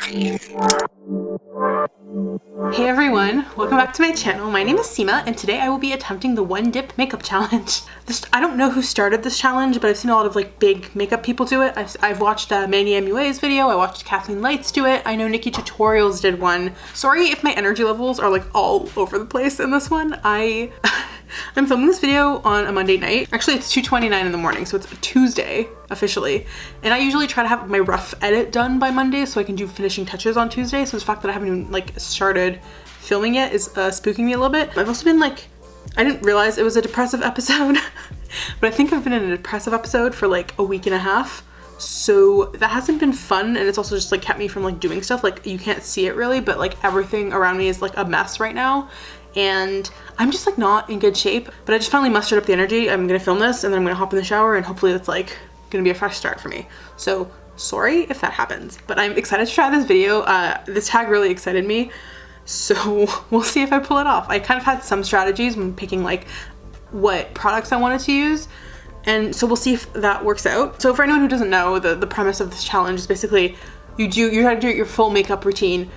Hey everyone, welcome back to my channel. My name is Sima and today I will be attempting the one dip makeup challenge. I don't know who started this challenge, but I've seen a lot of like big makeup people do it. I've watched Manny MUA's video, I watched Kathleen Lights do it, I know Nikki Tutorials did one. Sorry if my energy levels are like all over the place in this one. I'm filming this video on a Monday night. Actually, it's 2:29 in the morning, so it's a Tuesday officially. And I usually try to have my rough edit done by Monday so I can do finishing touches on Tuesday. So the fact that I haven't even like started filming yet is spooking me a little bit. I've also been like, I didn't realize it was a depressive episode, but I think I've been in a depressive episode for like a week and a half. So that hasn't been fun, and it's also just like kept me from like doing stuff. Like you can't see it really, but like everything around me is like a mess right now. And I'm just like not in good shape, but I just finally mustered up the energy. I'm gonna film this and then I'm gonna hop in the shower and hopefully it's like gonna be a fresh start for me. So sorry if that happens, but I'm excited to try this video. This tag really excited me. So we'll see if I pull it off. I kind of had some strategies when picking like what products I wanted to use. And so we'll see if that works out. So for anyone who doesn't know, the premise of this challenge is basically you try to do your full makeup routine,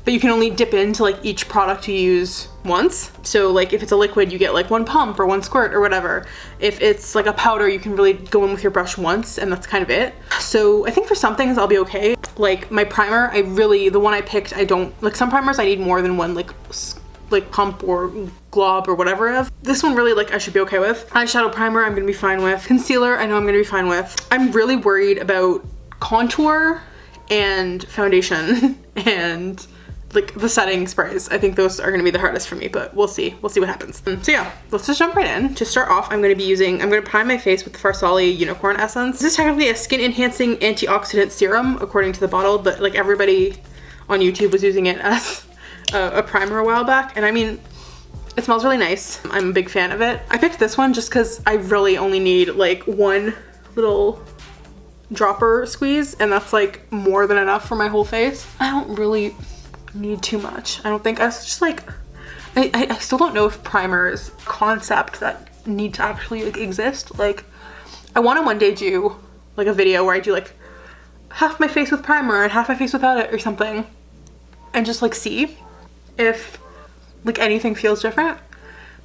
but you can only dip into like each product you use once. So like if it's a liquid, you get like one pump or one squirt or whatever. If it's like a powder, you can really go in with your brush once and that's kind of it. So I think for some things I'll be okay. Like my primer, the one I picked, I don't, like some primers I need more than one like pump or glob or whatever of. This one really like I should be okay with. Eyeshadow primer I'm gonna be fine with. Concealer I know I'm gonna be fine with. I'm really worried about contour and foundation and like the setting sprays. I think those are gonna be the hardest for me, but we'll see what happens. So yeah, let's just jump right in. To start off, I'm gonna prime my face with the Farsali Unicorn Essence. This is technically a skin enhancing antioxidant serum according to the bottle, but like everybody on YouTube was using it as a primer a while back, and I mean, it smells really nice. I'm a big fan of it. I picked this one just because I really only need like one little dropper squeeze, and that's like more than enough for my whole face. I don't really need too much. I don't think. I was just like, I still don't know if primers concept that need to actually like exist. Like I want to one day do like a video where I do like half my face with primer and half my face without it or something, and just like see if like anything feels different.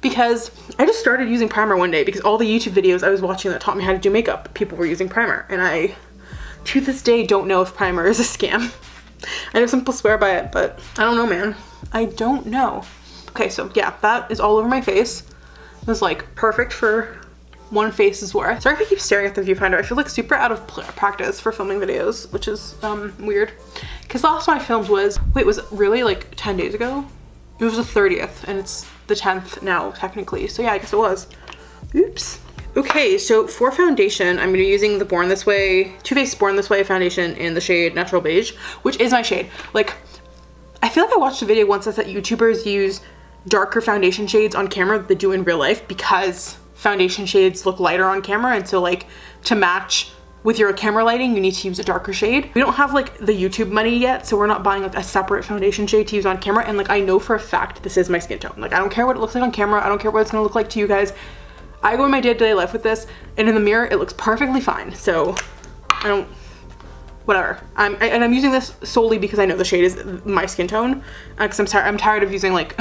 Because I just started using primer one day because all the YouTube videos I was watching that taught me how to do makeup, people were using primer, and I to this day don't know if primer is a scam. I know some people swear by it, but I don't know, man. I don't know. Okay, so yeah, that is all over my face. It was like perfect for one face's worth. Sorry if I keep staring at the viewfinder. I feel like super out of practice for filming videos, which is weird. Because the last one I filmed was it really like 10 days ago? It was the 30th and it's the 10th now technically. So yeah, I guess it was. Oops. Okay, so for foundation, I'm gonna be using the Born This Way, Too Faced Born This Way foundation in the shade Natural Beige, which is my shade. Like, I feel like I watched a video once that said YouTubers use darker foundation shades on camera than they do in real life because foundation shades look lighter on camera, and so like to match with your camera lighting, you need to use a darker shade. We don't have like the YouTube money yet, so we're not buying like a separate foundation shade to use on camera, and like I know for a fact this is my skin tone. Like I don't care what it looks like on camera, I don't care what it's gonna look like to you guys. I go in my day-to-day life with this, and in the mirror, it looks perfectly fine. So I don't, whatever. And I'm using this solely because I know the shade is my skin tone. Because I'm tired of using like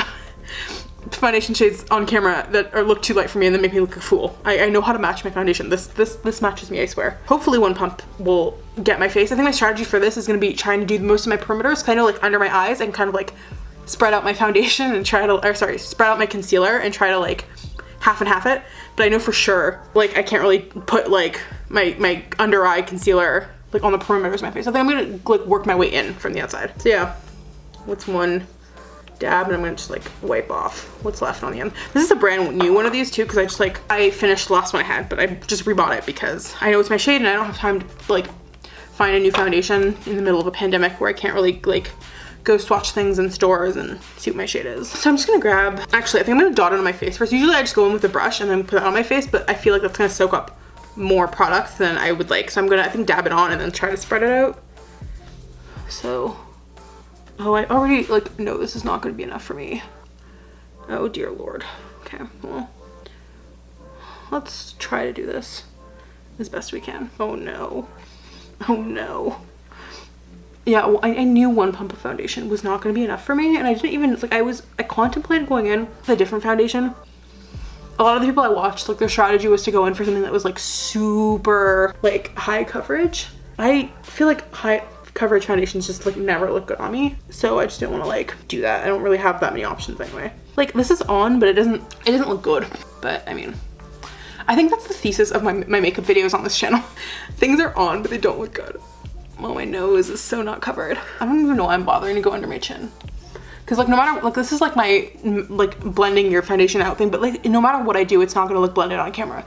foundation shades on camera that look too light for me and then make me look like a fool. I know how to match my foundation. This matches me, I swear. Hopefully one pump will get my face. I think my strategy for this is gonna be trying to do most of my perimeters, kind of like under my eyes, and kind of like spread out my foundation and spread out my concealer and try to like half and half it. But I know for sure, like I can't really put like my under eye concealer like on the perimeters of my face. I think I'm gonna like work my way in from the outside. So yeah, what's one dab, and I'm gonna just like wipe off what's left on the end. This is a brand new one of these too, because I finished the last one I had, but I just rebought it because I know it's my shade and I don't have time to like find a new foundation in the middle of a pandemic where I can't really like go swatch things in stores and see what my shade is. So I'm just gonna grab, actually I think I'm gonna dot it on my face first. Usually I just go in with a brush and then put it on my face, but I feel like that's gonna soak up more product than I would like. So I'm gonna, I think, dab it on and then try to spread it out. So, oh, I already like know this is not gonna be enough for me. Oh dear Lord. Okay, well, let's try to do this as best we can. Oh no. Oh no. yeah, well, I knew one pump of foundation was not going to be enough for me, and I didn't even, like, I contemplated going in with a different foundation. A lot of the people I watched, like, their strategy was to go in for something that was like super like high coverage. I feel like high coverage foundations just like never look good on me, so I just didn't want to like do that. I don't really have that many options anyway. Like, this is on, but it doesn't look good. But I mean, I think that's the thesis of my makeup videos on this channel. Things are on, but they don't look good. Well, my nose is so not covered. I don't even know why I'm bothering to go under my chin. Cause like no matter, like this is like my like blending your foundation out thing, but like no matter what I do, it's not gonna look blended on camera.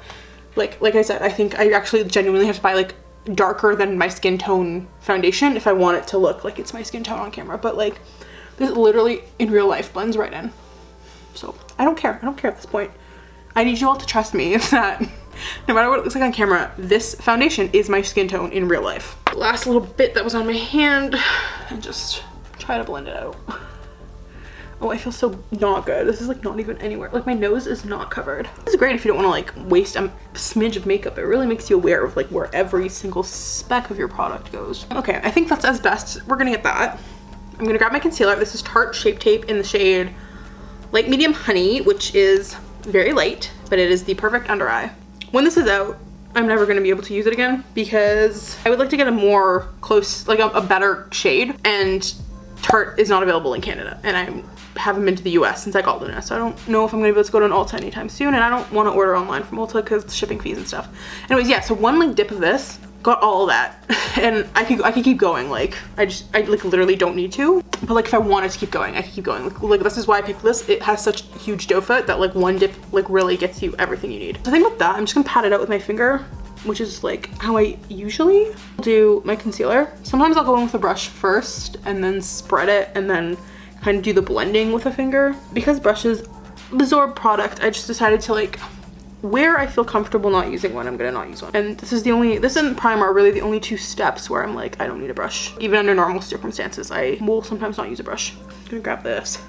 Like I said, I think I actually genuinely have to buy like darker than my skin tone foundation if I want it to look like it's my skin tone on camera. But like this literally in real life blends right in. So I don't care. I don't care at this point. I need you all to trust me that no matter what it looks like on camera, this foundation is my skin tone in real life. Last little bit that was on my hand, and just try to blend it out. Oh, I feel so not good. This is like not even anywhere. Like my nose is not covered. This is great if you don't want to like waste a smidge of makeup. It really makes you aware of like where every single speck of your product goes. Okay, I think that's as best we're gonna get that. I'm gonna grab my concealer. This is Tarte Shape Tape in the shade Light Medium Honey, which is very light, but it is the perfect under eye. When this is out, I'm never gonna be able to use it again because I would like to get a more close, like a better shade, and Tarte is not available in Canada, and I haven't been to the US since I got Luna, so I don't know if I'm gonna be able to go to an Ulta anytime soon, and I don't want to order online from Ulta because the shipping fees and stuff. Anyways, yeah, so one like dip of this got all of that, and I could keep going. Like I like literally don't need to, but like if I wanted to keep going, I could keep going. Like this is why I picked this. It has such huge doe foot that like one dip like really gets you everything you need. The thing with that, I'm just gonna pat it out with my finger, which is like how I usually do my concealer. Sometimes I'll go in with a brush first and then spread it and then kind of do the blending with a finger. Because brushes absorb product, I just decided to like, where I feel comfortable not using one, I'm gonna not use one. And this and primer are really the only two steps where I'm like, I don't need a brush. Even under normal circumstances, I will sometimes not use a brush. I'm gonna grab this.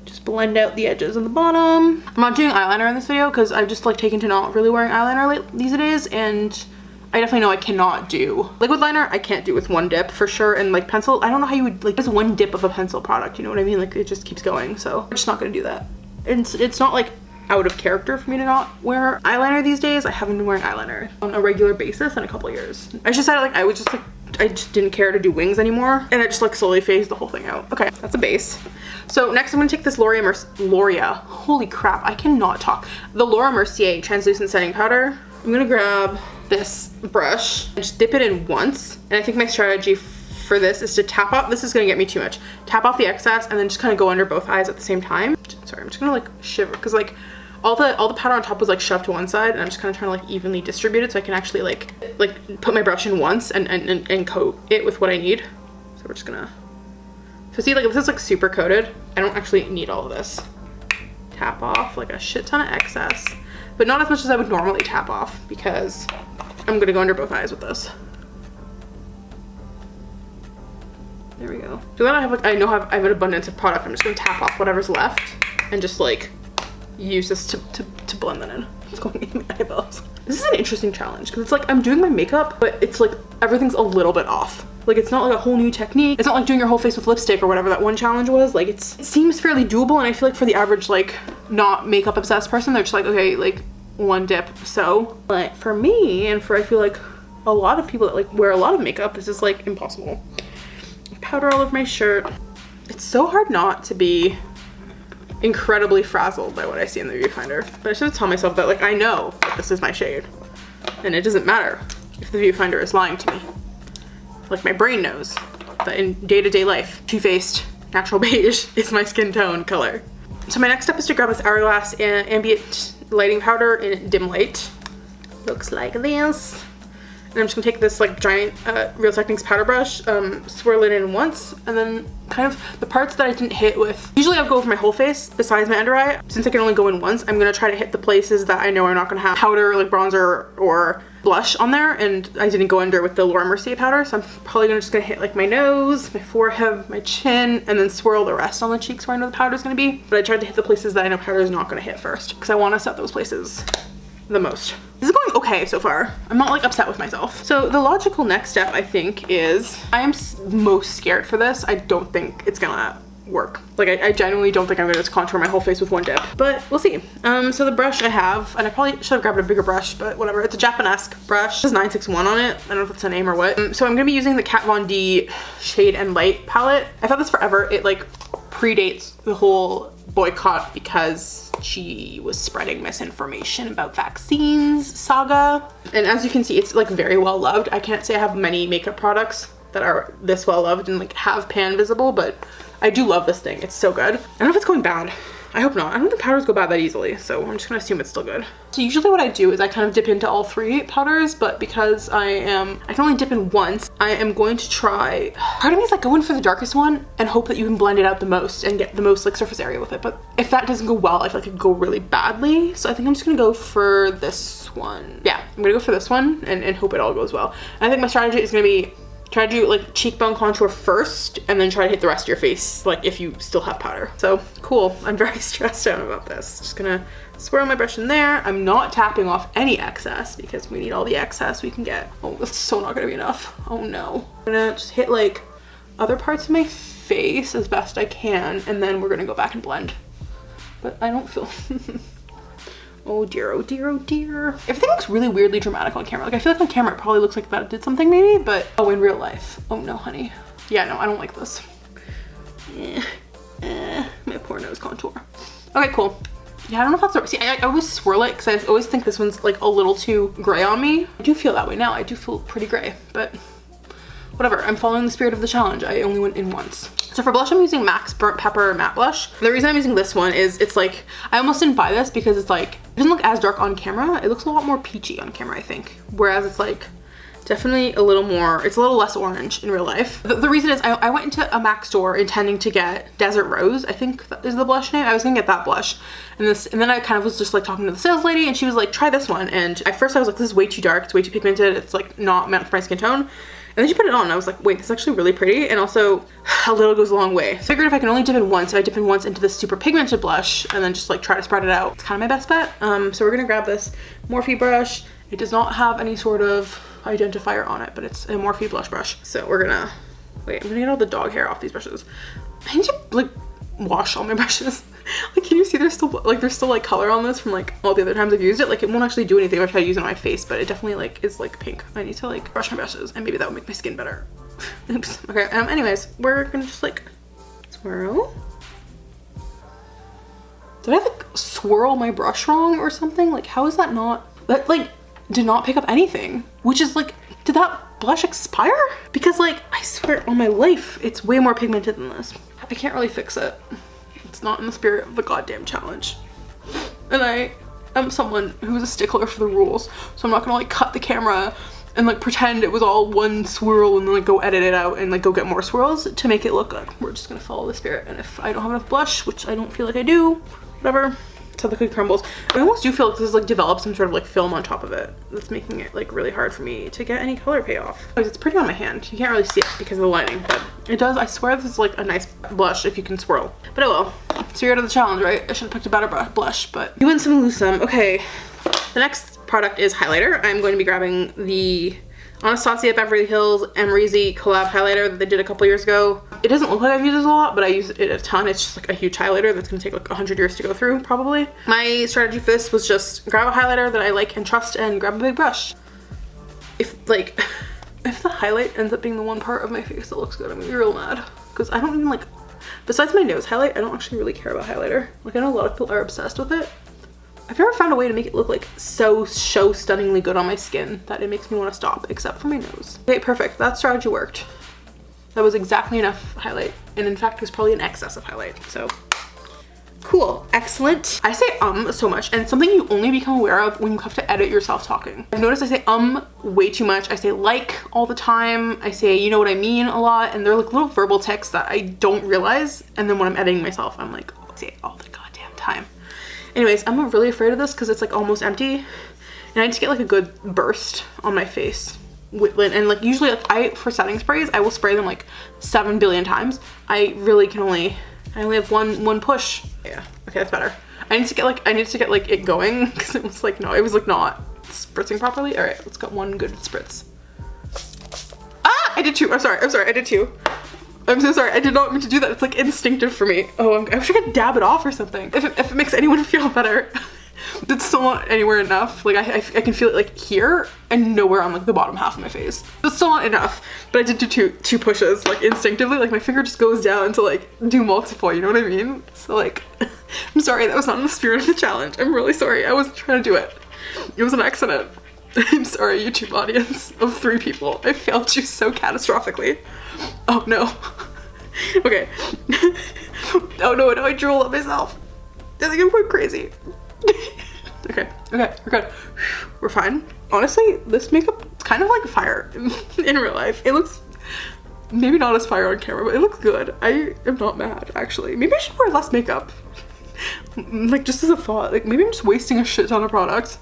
Just blend out the edges on the bottom. I'm not doing eyeliner in this video because I've just like taken to not really wearing eyeliner these days, and I definitely know I cannot do liquid liner. I can't do with one dip for sure, and like pencil, I don't know how you would like just one dip of a pencil product, you know what I mean? Like it just keeps going, so I'm just not gonna do that. It's not like out of character for me to not wear eyeliner these days. I haven't been wearing eyeliner on a regular basis in a couple of years. I just decided like I just didn't care to do wings anymore, and I just like slowly phased the whole thing out. Okay, that's a base. So next I'm gonna take this holy crap, I cannot talk. The Laura Mercier translucent setting powder. I'm gonna grab this brush and just dip it in once. And I think my strategy for this is to tap off, this is gonna get me too much. Tap off the excess and then just kind of go under both eyes at the same time. Sorry, I'm just gonna like shiver, because like all the powder on top was like shoved to one side, and I'm just kind of trying to like evenly distribute it so I can actually like put my brush in once and coat it with what I need. So we're just gonna, so see, like this is like super coated. I don't actually need all of this. Tap off like a shit ton of excess, but not as much as I would normally tap off, because I'm gonna go under both eyes with this. There we go. So then I have I have an abundance of product. I'm just gonna tap off whatever's left and just like use this to blend that in. It's going in my eyeballs. This is an interesting challenge because it's like I'm doing my makeup, but it's like everything's a little bit off. Like it's not like a whole new technique. It's not like doing your whole face with lipstick or whatever that one challenge was. Like it seems fairly doable, and I feel like for the average like not makeup obsessed person, they're just like, okay, like one dip, so. But for me, and for I feel like a lot of people that like wear a lot of makeup, this is like impossible. Powder all over my shirt. It's so hard not to be incredibly frazzled by what I see in the viewfinder, but I should tell myself that like I know that this is my shade, and it doesn't matter if the viewfinder is lying to me. Like my brain knows that in day-to-day life, Too Faced Natural Beige is my skin tone color. So my next step is to grab this Hourglass Ambient lighting powder in dim light. Looks like this. And I'm just gonna take this like giant Real Techniques powder brush, swirl it in once, and then kind of the parts that I didn't hit with. Usually I'll go with my whole face besides my under eye. Since I can only go in once, I'm gonna try to hit the places that I know are not gonna have powder, like bronzer or blush on there, and I didn't go under with the Laura Mercier powder, so I'm probably just gonna hit like my nose, my forehead, my chin, and then swirl the rest on the cheeks where I know the powder's gonna be. But I tried to hit the places that I know powder is not gonna hit first, because I wanna set those places the most. This is going okay so far. I'm not like upset with myself. So the logical next step, I think, is I am most scared for this. I don't think it's gonna work. Like I genuinely don't think I'm gonna just contour my whole face with one dip, but we'll see. So the brush I have, and I probably should have grabbed a bigger brush, but whatever. It's a Japanesque brush. It says 961 on it. I don't know if it's a name or what. So I'm gonna be using the Kat Von D Shade and Light palette. I've had this forever. It like predates the whole boycott because she was spreading misinformation about vaccines saga. And as you can see, it's like very well loved. I can't say I have many makeup products that are this well loved and like have pan visible, but I do love this thing. It's so good. I don't know if it's going bad. I hope not. I don't think powders go bad that easily, so I'm just gonna assume it's still good. So usually what I do is I kind of dip into all three powders, but because I can only dip in once, I am going to try, part of me is like go in for the darkest one and hope that you can blend it out the most and get the most like surface area with it. But if that doesn't go well, I feel like it could go really badly. So I think I'm just gonna go for this one. Yeah, I'm gonna go for this one and hope it all goes well. And I think my strategy is gonna be try to do like cheekbone contour first and then try to hit the rest of your face, like if you still have powder. So cool, I'm very stressed out about this. Just gonna swirl my brush in there. I'm not tapping off any excess because we need all the excess we can get. Oh, that's so not gonna be enough. Oh no. I'm gonna just hit like other parts of my face as best I can, and then we're gonna go back and blend. But I don't feel, oh dear, oh dear, oh dear. Everything looks really weirdly dramatic on camera. Like I feel like on camera it probably looks like that did something maybe, but oh, in real life, oh no, honey. Yeah, no, I don't like this. My poor nose contour. Okay, cool. Yeah, I don't know if that's the right, see, I always swirl it because I always think this one's like a little too gray on me. I do feel that way now. I do feel pretty gray, but whatever. I'm following the spirit of the challenge. I only went in once. So for blush, I'm using MAC's Burnt Pepper Matte Blush. The reason I'm using this one is it's like, I almost didn't buy this because it's like, it doesn't look as dark on camera. It looks a lot more peachy on camera, I think. Whereas it's like, definitely a little more, it's a little less orange in real life. The reason is I went into a MAC store intending to get Desert Rose, I think that is the blush name. I was gonna get that blush. And then I kind of was just like talking to the sales lady and she was like, try this one. And at first I was like, this is way too dark. It's way too pigmented. It's like not meant for my skin tone. And then she put it on and I was like, wait, this is actually really pretty. And also a little goes a long way. So I figured if I can only dip in once, if I dip in once into this super pigmented blush and then just like try to spread it out, it's kind of my best bet. So we're gonna grab this Morphe brush. It does not have any sort of identifier on it, but it's a Morphe blush brush. So we're gonna, wait, I'm gonna get all the dog hair off these brushes. I need to like wash all my brushes. Like, can you see there's still like color on this from like all the other times I've used it? Like it won't actually do anything if I try to use it on my face, but it definitely like is like pink. I need to like brush my brushes and maybe that would make my skin better. Oops. Okay, anyways, we're gonna just like swirl. Did I like swirl my brush wrong or something? Like how is that not, that like did not pick up anything, which is like, did that blush expire? Because like, I swear on my life, it's way more pigmented than this. I can't really fix it. It's not in the spirit of the goddamn challenge. And I am someone who's a stickler for the rules. So I'm not gonna like cut the camera and like pretend it was all one swirl and then like go edit it out and like go get more swirls to make it look good. We're just gonna follow the spirit. And if I don't have enough blush, which I don't feel like I do, whatever. That's how the cookie crumbles. I almost do feel like this has like developed some sort of like film on top of it. That's making it like really hard for me to get any color payoff. It's pretty on my hand. You can't really see it because of the lighting, but it does. I swear this is like a nice blush if you can swirl. But oh well. Spirit of the challenge, right? I should have picked a better blush, but you win some, lose some. Okay. The next product is highlighter. I'm going to be grabbing the Anastasia Beverly Hills Amrezy collab highlighter that they did a couple years ago. It doesn't look like I've used this a lot, but I use it a ton. It's just like a huge highlighter that's gonna take like 100 years to go through, probably. My strategy for this was just grab a highlighter that I like and trust and grab a big brush. If the highlight ends up being the one part of my face that looks good, I'm gonna be real mad. Because I don't even like, besides my nose highlight, I don't actually really care about highlighter. Like I know a lot of people are obsessed with it. I've never found a way to make it look like so stunningly good on my skin that it makes me want to stop, except for my nose. Okay, perfect. That strategy worked. That was exactly enough highlight. And in fact, it was probably an excess of highlight. So cool, excellent. I say so much, and it's something you only become aware of when you have to edit yourself talking. I've noticed I say way too much. I say like all the time. I say you know what I mean a lot, and they're like little verbal tics that I don't realize. And then when I'm editing myself, I'm like, oh, I say it all the goddamn time. Anyways, I'm really afraid of this because it's like almost empty. And I need to get like a good burst on my face. And like usually like for setting sprays, I will spray them like 7 billion times. I really can only, I only have one push. Yeah, okay, that's better. I need to get like it going because it was like not spritzing properly. All right, let's get one good spritz. Ah, I did two. I'm sorry, I did two. I'm so sorry, I did not mean to do that. It's like instinctive for me. Oh, I wish I could dab it off or something. If it makes anyone feel better. It's still not anywhere enough. Like I can feel it like here and nowhere on like the bottom half of my face. It's still not enough, but I did do two pushes like instinctively. Like my finger just goes down to like do multiple, you know what I mean? So like, I'm sorry, that was not in the spirit of the challenge. I'm really sorry, I wasn't trying to do it. It was an accident. I'm sorry, YouTube audience of 3 people. I failed you so catastrophically. Oh no. Okay. Oh no, now I drool at myself. I think I'm going crazy. Okay, we're good. We're fine. Honestly, this makeup is kind of like fire in real life. It looks maybe not as fire on camera, but it looks good. I am not mad, actually. Maybe I should wear less makeup. Like, just as a thought. Like, maybe I'm just wasting a shit ton of product.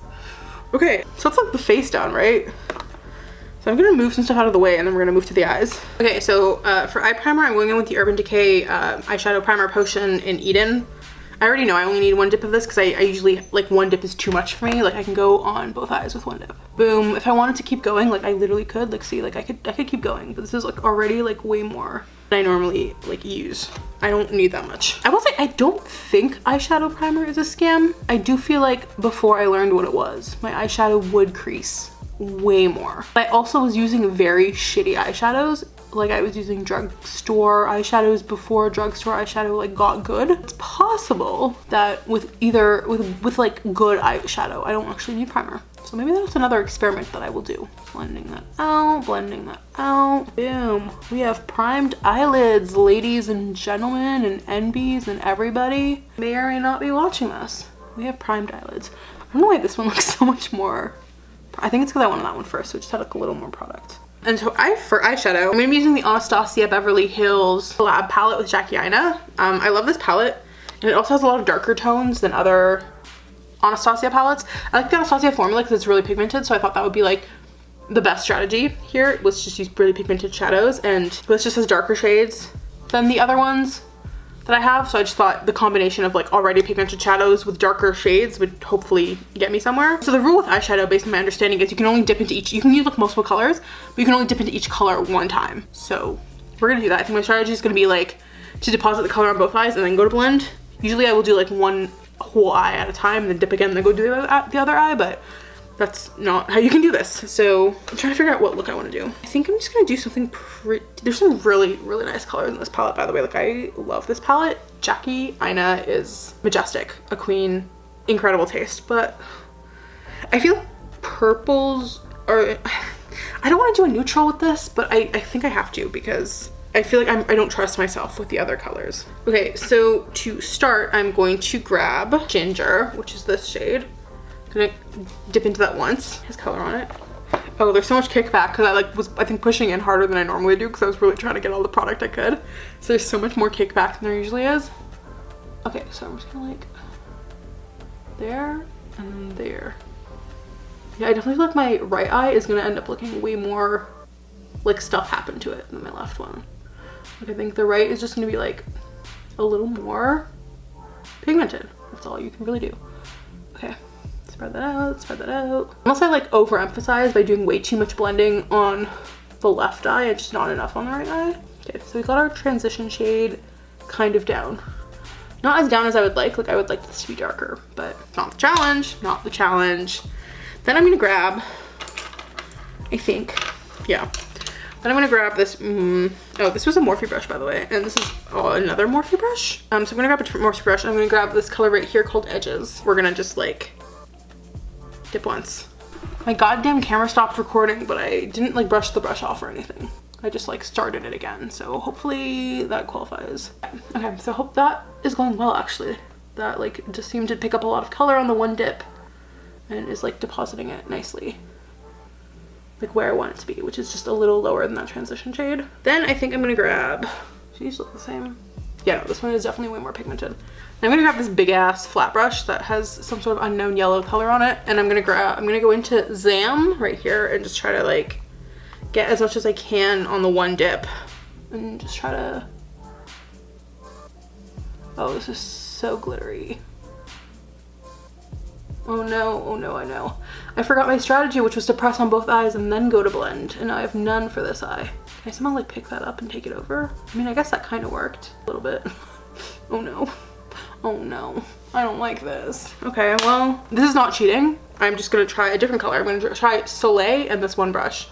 Okay, so that's like the face down, right? So I'm gonna move some stuff out of the way and then we're gonna move to the eyes. Okay, so for eye primer, I'm going in with the Urban Decay Eyeshadow Primer Potion in Eden. I already know I only need 1 dip of this because I usually, like 1 dip is too much for me. Like I can go on both eyes with 1 dip. Boom. If I wanted to keep going, like I literally could, like see, like I could keep going, but this is like already like way more than I normally like use. I don't need that much. I will say I don't think eyeshadow primer is a scam. I do feel like before I learned what it was, my eyeshadow would crease way more. I also was using very shitty eyeshadows. Like I was using drugstore eyeshadows before drugstore eyeshadow like got good. It's possible that with like good eyeshadow, I don't actually need primer. So maybe that's another experiment that I will do. Blending that out, blending that out. Boom. We have primed eyelids, ladies and gentlemen and NBs and everybody may or may not be watching this. We have primed eyelids. I don't know why this one looks so much more. I think it's because I wanted that one first, so it just had like a little more product. And so for eyeshadow, I'm gonna be using the Anastasia Beverly Hills Collab palette with Jackie Aina. I love this palette, and it also has a lot of darker tones than other Anastasia palettes. I like the Anastasia formula because it's really pigmented, so I thought that would be like the best strategy here, was just use really pigmented shadows, and this just has darker shades than the other ones that I have, so I just thought the combination of like already pigmented shadows with darker shades would hopefully get me somewhere. So the rule with eyeshadow, based on my understanding, is you can only dip into each, you can use like multiple colors, but you can only dip into each color 1 time. So we're gonna do that. I think my strategy is gonna be like to deposit the color on both eyes and then go to blend. Usually I will do like 1 whole eye at a time and then dip again and then go do the other eye, but that's not how you can do this. So I'm trying to figure out what look I want to do. I think I'm just gonna do something pretty. There's some really nice colors in this palette, by the way. Like I love this palette. Jackie Aina is majestic, a queen, incredible taste, but I feel purples are, I don't want to do a neutral with this, but I think I have to because I feel like I don't trust myself with the other colors. Okay, so to start, I'm going to grab Ginger, which is this shade. I'm gonna dip into that once. It has color on it. Oh, there's so much kickback because I like was I think pushing in harder than I normally do because I was really trying to get all the product I could. So there's so much more kickback than there usually is. Okay, so I'm just gonna like there and then there. Yeah, I definitely feel like my right eye is gonna end up looking way more like stuff happened to it than my left one. Like I think the right is just gonna be like a little more pigmented. That's all you can really do. Okay. Spread that out, spread that out. Unless I like overemphasize by doing way too much blending on the left eye and just not enough on the right eye. Okay, so we got our transition shade kind of down. Not as down as I would like I would like this to be darker, but not the challenge, not the challenge. Then I'm gonna grab, I think, yeah. Then I'm gonna grab this, oh, this was a Morphe brush, by the way, and this is another Morphe brush. So I'm gonna grab a Morphe brush, and I'm gonna grab this color right here called Edges. We're gonna just like dip once. My goddamn camera stopped recording, but I didn't like brush the brush off or anything. I just like started it again, so hopefully that qualifies. Okay, so hope that is going well actually. That like just seemed to pick up a lot of color on the 1 dip and is like depositing it nicely. Like where I want it to be, which is just a little lower than that transition shade. Then I think I'm gonna grab, do these look the same? Yeah, no, this one is definitely way more pigmented. I'm gonna grab this big ass flat brush that has some sort of unknown yellow color on it, and I'm gonna go into Zam right here and just try to like get as much as I can on the 1 dip and just try to, oh, this is so glittery. Oh no, oh no, I know. I forgot my strategy, which was to press on both eyes and then go to blend. And now I have none for this eye. Can I somehow like pick that up and take it over? I mean, I guess that kind of worked a little bit. Oh no. Oh no. I don't like this. Okay, well, this is not cheating. I'm just gonna try a different color. I'm gonna try Soleil and this one brush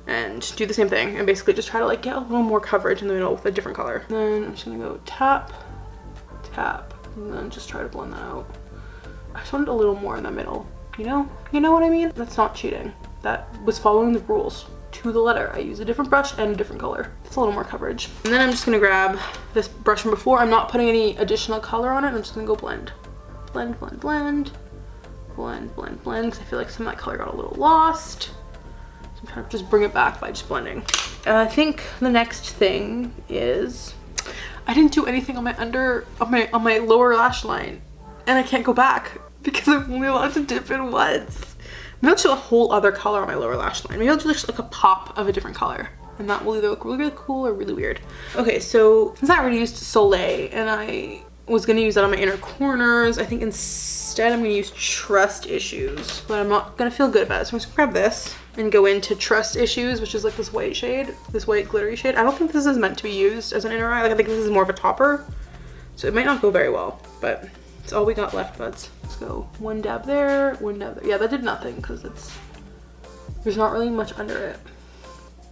and do the same thing and basically just try to like get a little more coverage in the middle with a different color. Then I'm just gonna go tap, tap, and then just try to blend that out. I just wanted a little more in the middle, you know? You know what I mean? That's not cheating. That was following the rules to the letter. I use a different brush and a different color. It's a little more coverage. And then I'm just gonna grab this brush from before. I'm not putting any additional color on it. I'm just gonna go blend. Blend, blend, blend. Blend, blend, blend, because I feel like some of that color got a little lost. So I'm trying to just bring it back by just blending. I think the next thing is, I didn't do anything on my lower lash line. And I can't go back because I'm only allowed to dip in once. Maybe I'll do a whole other color on my lower lash line. Maybe I'll do just like a pop of a different color. And that will either look really, really cool or really weird. Okay, so since I already used Soleil and I was gonna use that on my inner corners, I think instead I'm gonna use Trust Issues. But I'm not gonna feel good about it. So I'm just gonna grab this and go into Trust Issues, which is like this white shade, this white glittery shade. I don't think this is meant to be used as an inner eye. Like I think this is more of a topper. So it might not go very well, but it's all we got left, buds. Let's go one dab there, one dab there. Yeah, that did nothing because there's not really much under it,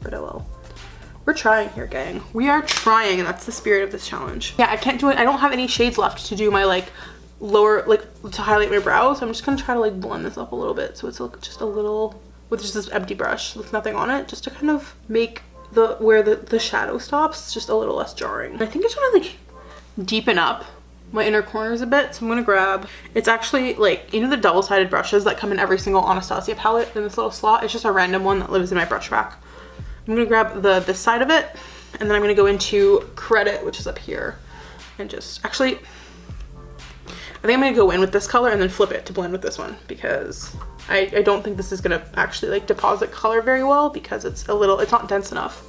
but oh well. We're trying here, gang. We are trying, and that's the spirit of this challenge. Yeah, I can't do it. I don't have any shades left to do my like lower, like to highlight my brows. So I'm just gonna try to like blend this up a little bit so it's like just a little, with just this empty brush with nothing on it, just to kind of make where the shadow stops just a little less jarring. And I think I just wanna like deepen up my inner corners a bit, so I'm gonna grab, it's actually like, you know the double-sided brushes that come in every single Anastasia palette in this little slot? It's just a random one that lives in my brush rack. I'm gonna grab this side of it, and then I'm gonna go into Credit, which is up here, and just, actually, I think I'm gonna go in with this color and then flip it to blend with this one, because I don't think this is gonna actually like deposit color very well, because it's not dense enough.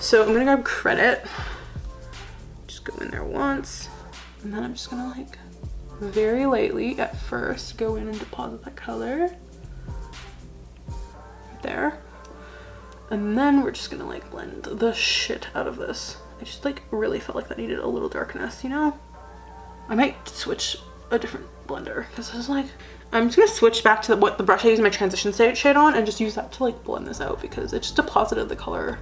So I'm gonna grab Credit, just go in there once, and then I'm just gonna like very lightly at first go in and deposit that color right there. And then we're just gonna like blend the shit out of this. I just like really felt like that needed a little darkness, you know? I might switch a different blender because I was like, I'm just gonna switch back to what the brush I use my transition shade on and just use that to like blend this out because it just deposited the color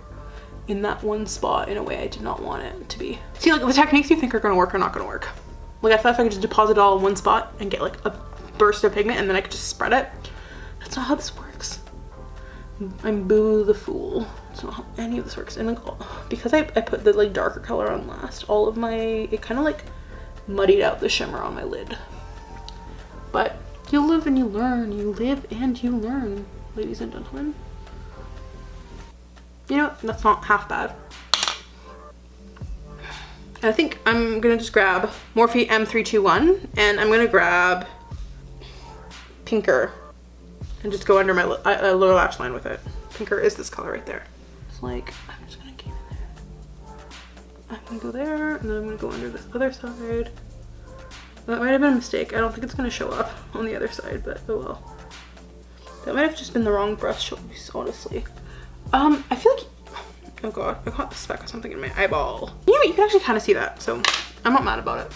in that one spot in a way I did not want it to be. See, like the techniques you think are gonna work are not gonna work. Like I thought if I could just deposit it all in one spot and get like a burst of pigment and then I could just spread it. That's not how this works. I'm Boo the Fool. That's not how any of this works. And like, because I put the like darker color on last, all of it kind of like muddied out the shimmer on my lid. But you live and you learn. You live and you learn, ladies and gentlemen. You know, that's not half bad. And I think I'm gonna just grab Morphe M321 and I'm gonna grab Pinker and just go under my lower lash line with it. Pinker is this color right there. It's like, I'm just gonna keep it there. I'm gonna go there and then I'm gonna go under this other side. That might have been a mistake. I don't think it's gonna show up on the other side, but oh well. That might have just been the wrong brush choice, honestly. I feel like, oh god, I caught the speck of something in my eyeball. Yeah, but you can actually kind of see that, so I'm not mad about it.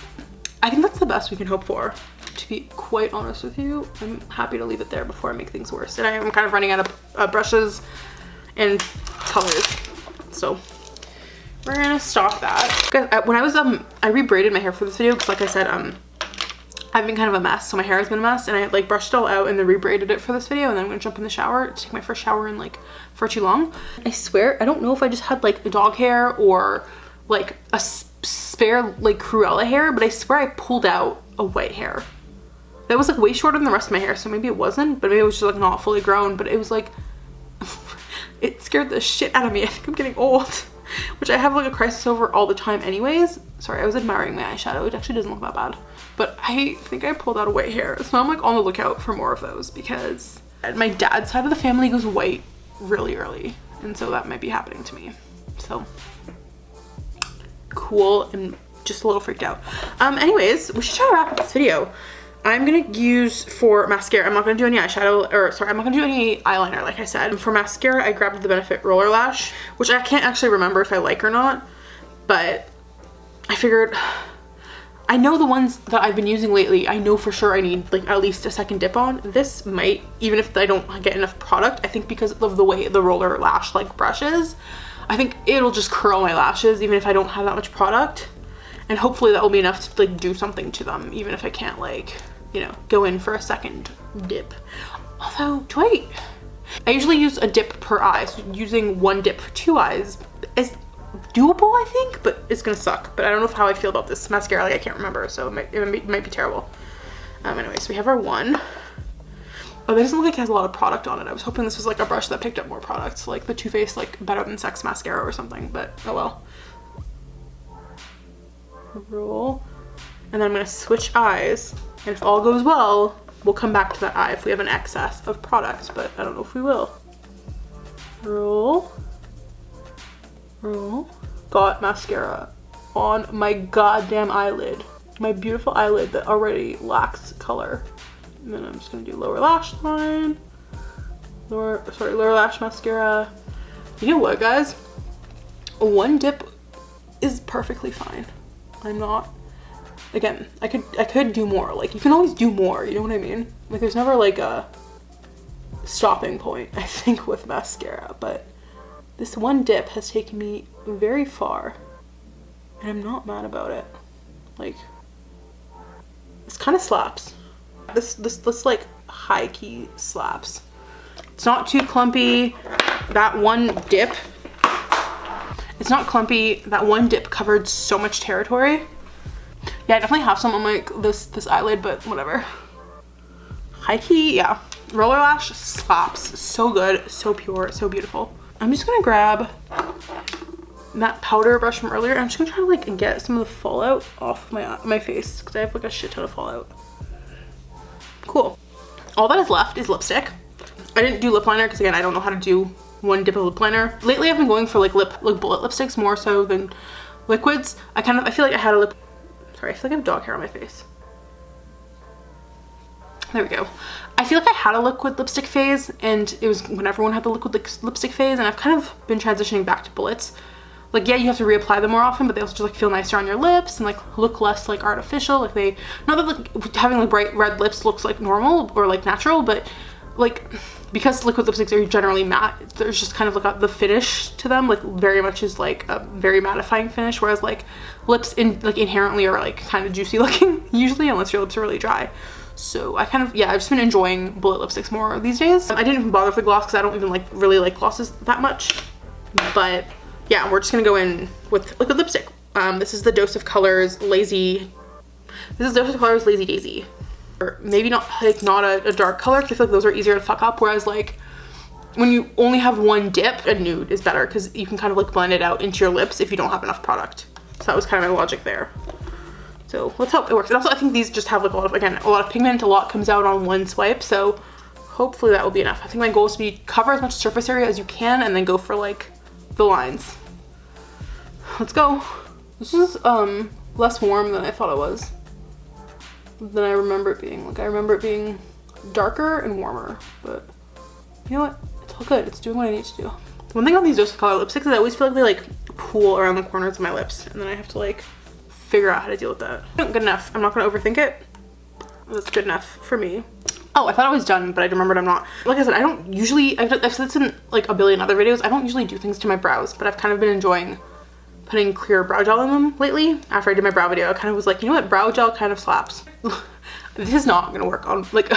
I think that's the best we can hope for, to be quite honest with you. I'm happy to leave it there before I make things worse. And I'm kind of running out of brushes and colors, so we're gonna stop that. Guys, when I was, I re-braided my hair for this video, because like I said, I've been kind of a mess, so my hair has been a mess, and I like brushed it all out and then re-braided it for this video, and then I'm gonna jump in the shower to take my first shower in like far too long. I swear, I don't know if I just had like dog hair or like a spare like Cruella hair, but I swear I pulled out a white hair. That was like way shorter than the rest of my hair, so maybe it wasn't, but maybe it was just like not fully grown, but it was like, it scared the shit out of me. I think I'm getting old, which I have like a crisis over all the time anyways. Sorry, I was admiring my eyeshadow. It actually doesn't look that bad. But I think I pulled out a white hair. So I'm like on the lookout for more of those because my dad's side of the family goes white really early. And so that might be happening to me. So cool. I'm just a little freaked out. Anyways, we should try to wrap up this video. I'm gonna use for mascara, I'm not gonna do any eyeshadow, or sorry, I'm not gonna do any eyeliner like I said. For mascara, I grabbed the Benefit Roller Lash, which I can't actually remember if I like or not, but I figured, I know the ones that I've been using lately, I know for sure I need like at least a second dip on. This might, even if I don't get enough product, I think because of the way the Roller Lash like brushes, I think it'll just curl my lashes even if I don't have that much product. And hopefully that will be enough to like do something to them, even if I can't like, you know, go in for a second dip. Although, I usually use a dip per eye, so using one dip for 2 eyes is doable, I think, but it's gonna suck. But I don't know how I feel about this mascara, like I can't remember, so it might be terrible. Anyway, so we have our one. Oh, that doesn't look like it has a lot of product on it. I was hoping this was like a brush that picked up more products, like the Too Faced like Better Than Sex mascara or something, but oh well. Roll. And then I'm gonna switch eyes, and if all goes well, we'll come back to that eye if we have an excess of products, but I don't know if we will. Roll. Roll. Got mascara on my goddamn eyelid. My beautiful eyelid that already lacks color. And then I'm just gonna do lower lash line. Lower lash mascara. You know what, guys? One dip is perfectly fine. I'm not, again, I could do more. Like, you can always do more, you know what I mean? Like, there's never like a stopping point, I think, with mascara, but this one dip has taken me very far, and I'm not mad about it. Like, this kind of slaps. This like high key slaps. It's not too clumpy. That one dip, it's not clumpy. That one dip covered so much territory. Yeah, I definitely have some on like this eyelid, but whatever. High key, yeah. Roller Lash slaps. So good, so pure, so beautiful. I'm just gonna grab that powder brush from earlier. I'm just gonna try to like get some of the fallout off my face because I have like a shit ton of fallout. Cool. All that is left is lipstick. I didn't do lip liner because again, I don't know how to do one dip of lip liner. Lately I've been going for like bullet lipsticks more so than liquids. I feel like I had a sorry, I feel like I have dog hair on my face. There we go. I feel like I had a liquid lipstick phase, and it was when everyone had the liquid lipstick phase, and I've kind of been transitioning back to bullets. Like, yeah, you have to reapply them more often, but they also just like feel nicer on your lips and like look less like artificial. Like they, not that like having like bright red lips looks like normal or like natural, but like because liquid lipsticks are generally matte, there's just kind of like the finish to them, like very much is like a very mattifying finish, whereas like lips inherently are like kind of juicy looking usually, unless your lips are really dry. So I kind of, yeah, I've just been enjoying bullet lipsticks more these days. I didn't even bother with the gloss because I don't even like really like glosses that much, but yeah, we're just gonna go in with liquid lipstick. This is the Dose of Colors Lazy Daisy. Or maybe not like not a dark color, because I feel like those are easier to fuck up, whereas like when you only have one dip, a nude is better because you can kind of like blend it out into your lips if you don't have enough product. So that was kind of my logic there. So let's hope it works. And also I think these just have like a lot of pigment, a lot comes out on one swipe, so hopefully that will be enough. I think my goal is to cover as much surface area as you can and then go for like the lines. Let's go. This is less warm than I thought it was. Than I remember it being. Like I remember it being darker and warmer, but you know what? It's all good. It's doing what I need to do. One thing about these Dose of Color lipsticks is I always feel like they like pool around the corners of my lips, and then I have to like figure out how to deal with that. Good enough. I'm not gonna overthink it. That's good enough for me. Oh, I thought I was done, but I remembered I'm not. Like I said, I don't usually, I've said this in like a billion other videos, I don't usually do things to my brows, but I've kind of been enjoying putting clear brow gel in them lately. After I did my brow video, I kind of was like, you know what, brow gel kind of slaps. This is not gonna work on like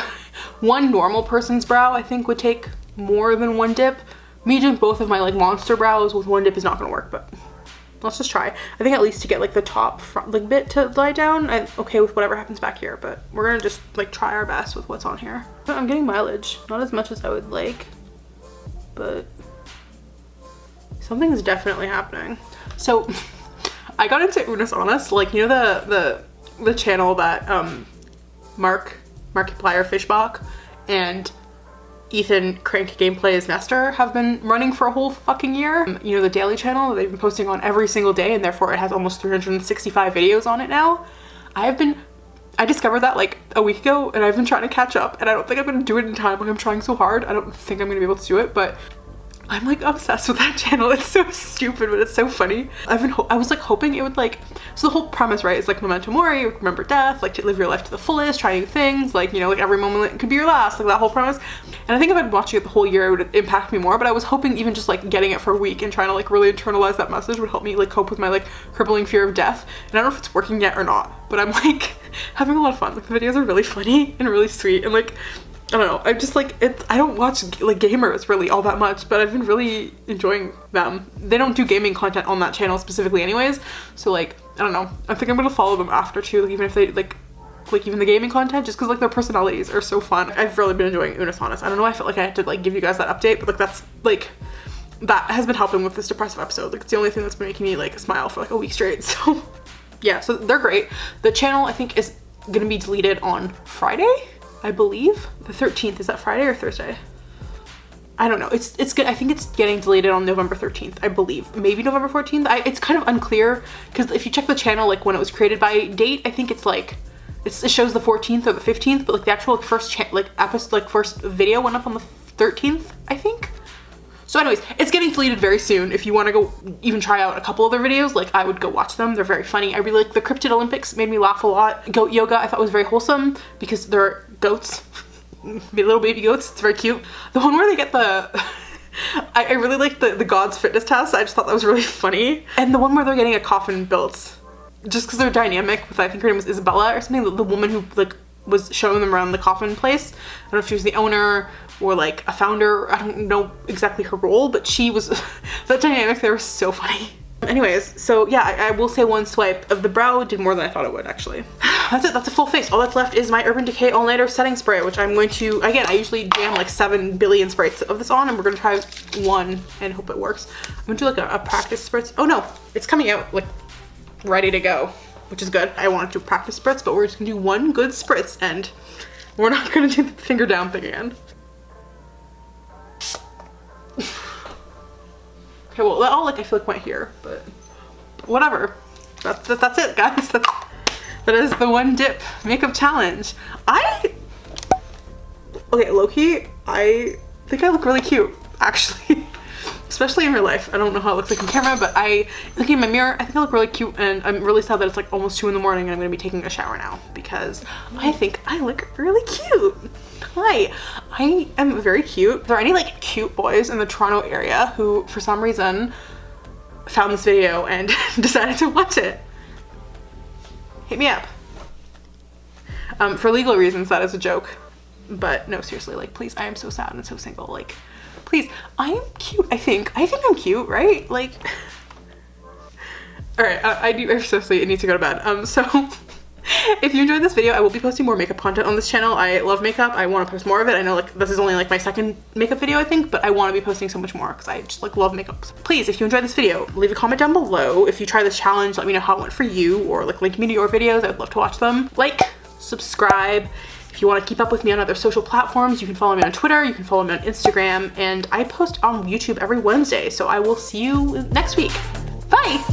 one normal person's brow. I think would take more than one dip. Me doing both of my like monster brows with one dip is not gonna work, but let's just try. I think at least to get like the top front like bit to lie down, I'm okay with whatever happens back here, but we're gonna just like try our best with what's on here. I'm getting mileage, not as much as I would like, but something's definitely happening. So I got into Unis Honest, like, you know the channel that Markiplier Fishbach and Ethan Crank Gameplays Nestor have been running for a whole fucking year. You know, the daily channel that they've been posting on every single day, and therefore it has almost 365 videos on it now. I I discovered that like a week ago and I've been trying to catch up and I don't think I'm gonna do it in time. Like I'm trying so hard. I don't think I'm gonna be able to do it, but I'm like obsessed with that channel. It's so stupid, but it's so funny. I was like hoping it would like, so the whole premise, right, is like memento mori, remember death, like to live your life to the fullest, try new things, like, you know, like every moment could be your last, like that whole premise. And I think if I'd watched it the whole year, it would impact me more, but I was hoping even just like getting it for a week and trying to like really internalize that message would help me like cope with my like crippling fear of death. And I don't know if it's working yet or not, but I'm like having a lot of fun. Like the videos are really funny and really sweet, and like, I don't know, I'm just like, I don't watch like gamers really all that much, but I've been really enjoying them. They don't do gaming content on that channel specifically anyways, so like, I don't know, I think I'm gonna follow them after too, like even if they like even the gaming content, just because like their personalities are so fun. I've really been enjoying Unisonus. I don't know, I felt like I had to like give you guys that update, but like that's like, that has been helping with this depressive episode. Like it's the only thing that's been making me like smile for like a week straight. So yeah, so they're great. The channel I think is gonna be deleted on Friday, I believe. The 13th, is that Friday or Thursday? I don't know. It's good. I think it's getting deleted on November 13th, I believe. Maybe November 14th. It's kind of unclear because if you check the channel, like when it was created by date, I think it's like, it shows the 14th or the 15th, but like the actual first first video went up on the 13th, I think. So anyways, it's getting deleted very soon. If you want to go even try out a couple of their videos, like I would go watch them. They're very funny. I really like the Cryptid Olympics, made me laugh a lot. Goat yoga I thought was very wholesome because they're goats, little baby goats. It's very cute. The one where they get the, I really like the God's fitness test. I just thought that was really funny. And the one where they're getting a coffin built, just because they're dynamic with, I think her name was Isabella or something, the woman who like was showing them around the coffin place. I don't know if she was the owner or like a founder. I don't know exactly her role, but she was, that dynamic there was so funny. Anyways, so yeah, I will say one swipe of the brow did more than I thought it would actually. That's it, that's a full face. All that's left is my Urban Decay All Nighter Setting Spray, which I'm going to, again, I usually jam like 7 billion sprays of this on, and we're gonna try one and hope it works. I'm gonna do like a practice spritz. Oh no, it's coming out like ready to go, which is good. I wanted to practice spritz, but we're just gonna do one good spritz and we're not gonna do the finger down thing again. Okay, well that all like I feel like went here, but whatever. That's it, guys. That is the one dip makeup challenge. Okay, low-key, I think I look really cute, actually. Especially in real life. I don't know how it looks like on camera, but looking in my mirror, I think I look really cute, and I'm really sad that it's like almost 2 in the morning and I'm gonna be taking a shower now because I think I look really cute. Hi, I am very cute. Are there any like cute boys in the Toronto area who for some reason found this video and decided to watch it? Hit me up. For legal reasons, that is a joke. But no, seriously, like please, I am so sad and so single. Like, please, I am cute, I think. I think I'm cute, right? Like, all right, I seriously need to go to bed. So if you enjoyed this video, I will be posting more makeup content on this channel. I love makeup. I want to post more of it. I know like this is only like my second makeup video, I think, but I want to be posting so much more because I just like love makeup. So please, if you enjoyed this video, leave a comment down below. If you try this challenge, let me know how it went for you, or like link me to your videos. I would love to watch them. Like, subscribe. If you want to keep up with me on other social platforms, you can follow me on Twitter, you can follow me on Instagram, and I post on YouTube every Wednesday. So I will see you next week. Bye!